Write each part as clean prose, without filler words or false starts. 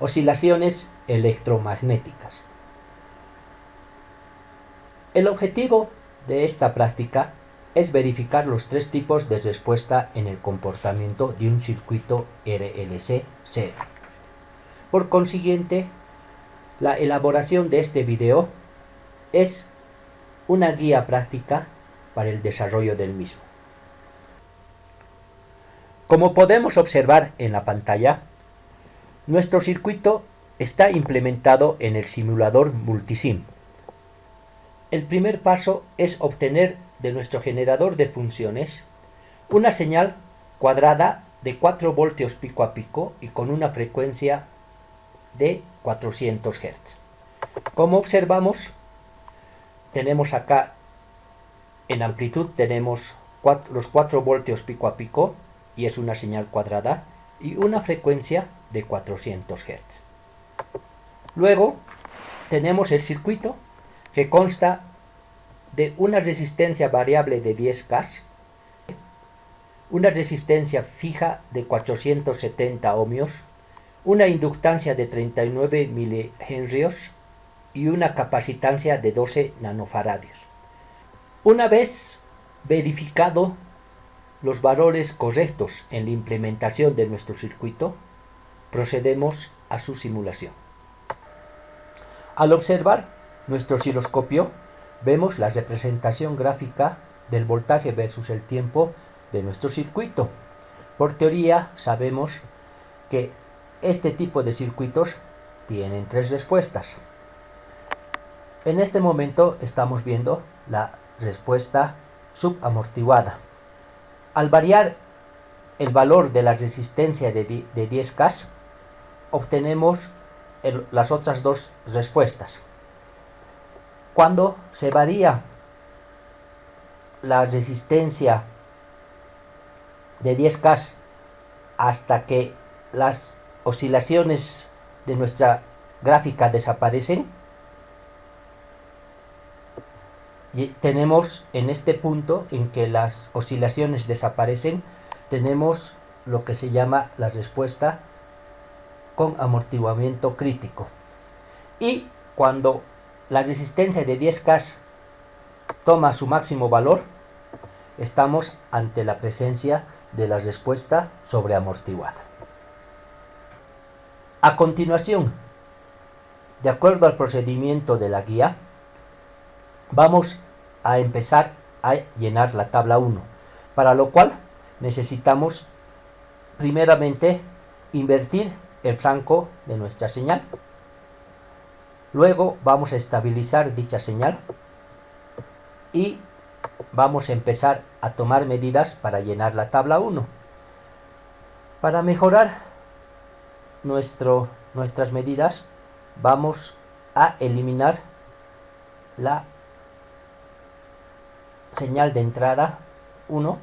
Oscilaciones electromagnéticas. El objetivo de esta práctica es verificar los tres tipos de respuesta en el comportamiento de un circuito RLC-0. Por consiguiente, la elaboración de este video es una guía práctica para el desarrollo del mismo. Como podemos observar en la pantalla, nuestro circuito está implementado en el simulador Multisim. El primer paso es obtener de nuestro generador de funciones una señal cuadrada de 4 voltios pico a pico y con una frecuencia de 400 Hz. Como observamos, tenemos acá en amplitud tenemos los 4 voltios pico a pico y es una señal cuadrada y una frecuencia de 400 Hz. Luego tenemos el circuito que consta de una resistencia variable de 10K, una resistencia fija de 470 ohmios, una inductancia de 39 milihenrios y una capacitancia de 12 nanofaradios. Una vez verificado los valores correctos en la implementación de nuestro circuito, procedemos a su simulación. Al observar nuestro osciloscopio, vemos la representación gráfica del voltaje versus el tiempo de nuestro circuito. Por teoría, sabemos que este tipo de circuitos tienen tres respuestas. En este momento estamos viendo la respuesta subamortiguada. Al variar el valor de la resistencia de 10K, obtenemos las otras dos respuestas. Cuando se varía la resistencia de 10K hasta que las oscilaciones de nuestra gráfica desaparecen, y tenemos en este punto en que las oscilaciones desaparecen, tenemos lo que se llama la respuesta con amortiguamiento crítico. Y cuando la resistencia de 10K toma su máximo valor, estamos ante la presencia de la respuesta sobreamortiguada. A continuación, de acuerdo al procedimiento de la guía, vamos a empezar a llenar la tabla 1, para lo cual necesitamos primeramente invertir el flanco de nuestra señal. Luego vamos a estabilizar dicha señal y vamos a empezar a tomar medidas para llenar la tabla 1. Para mejorar nuestras medidas, vamos a eliminar la señal de entrada 1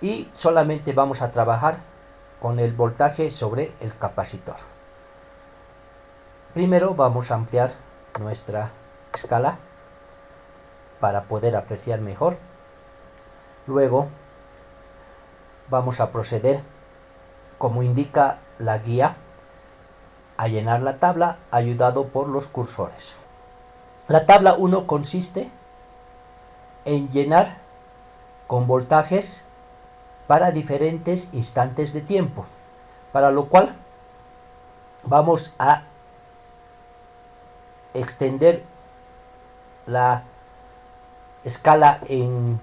y solamente vamos a trabajar con el voltaje sobre el capacitor. Primero vamos a ampliar nuestra escala para poder apreciar mejor. Luego vamos a proceder, como indica la guía, a llenar la tabla ayudado por los cursores. La tabla 1 consiste en llenar con voltajes para diferentes instantes de tiempo, para lo cual vamos a extender la escala en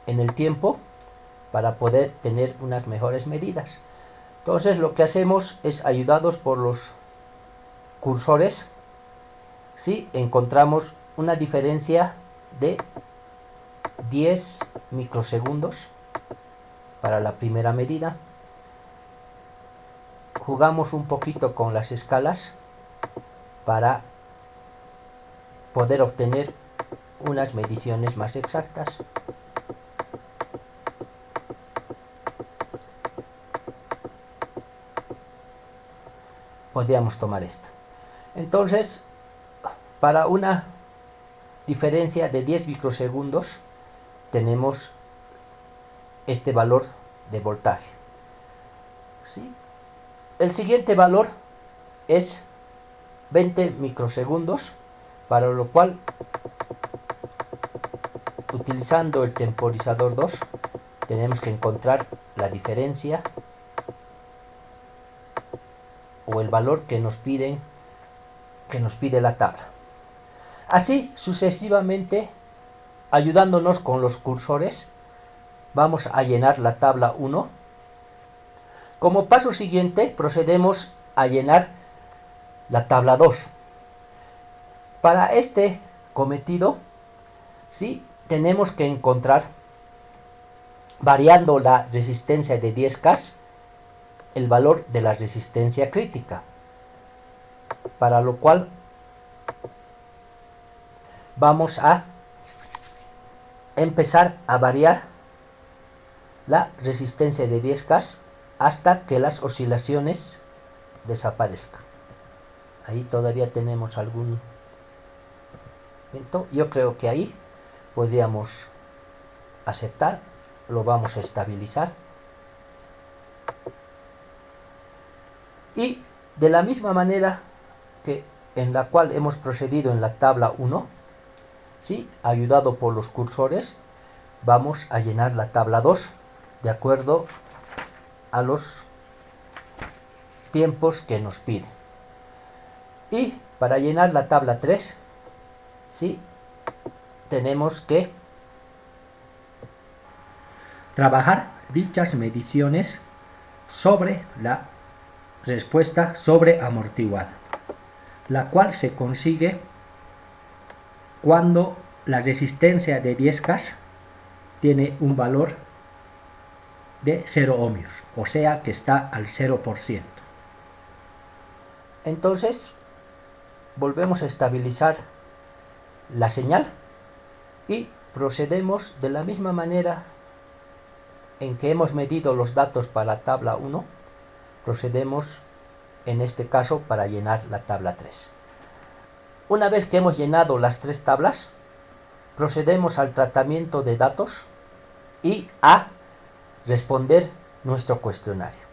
el tiempo para poder tener unas mejores medidas. Entonces lo que hacemos es, ayudados por los cursores, si encontramos una diferencia de 10 microsegundos para la primera medida, jugamos un poquito con las escalas para poder obtener unas mediciones más exactas. Podríamos tomar esta. Entonces, para una diferencia de 10 microsegundos tenemos este valor de voltaje. ¿sí? El siguiente valor es 20 microsegundos, para lo cual, utilizando el temporizador 2, tenemos que encontrar la diferencia o el valor que nos pide la tabla. Así sucesivamente, ayudándonos con los cursores, vamos a llenar la tabla 1. Como paso siguiente, procedemos a llenar la tabla 2. Para este cometido, ¿sí?, tenemos que encontrar, variando la resistencia de 10K, el valor de la resistencia crítica, para lo cual vamos a empezar a variar la resistencia de 10K hasta que las oscilaciones desaparezcan. Ahí todavía tenemos algún momento. Yo creo que ahí podríamos aceptar. Lo vamos a estabilizar. Y de la misma manera que en la cual hemos procedido en la tabla 1, ¿sí?, ayudado por los cursores, vamos a llenar la tabla 2 de acuerdo a los tiempos que nos pide. Y para llenar la tabla 3, ¿sí?, tenemos que trabajar dichas mediciones sobre la respuesta sobreamortiguada, la cual se consigue cuando la resistencia de 10K tiene un valor de 0 ohmios, o sea que está al 0%. Entonces, volvemos a estabilizar la señal y procedemos de la misma manera en que hemos medido los datos para la tabla 1, procedemos en este caso para llenar la tabla 3. Una vez que hemos llenado las 3 tablas, procedemos al tratamiento de datos y a responder nuestro cuestionario.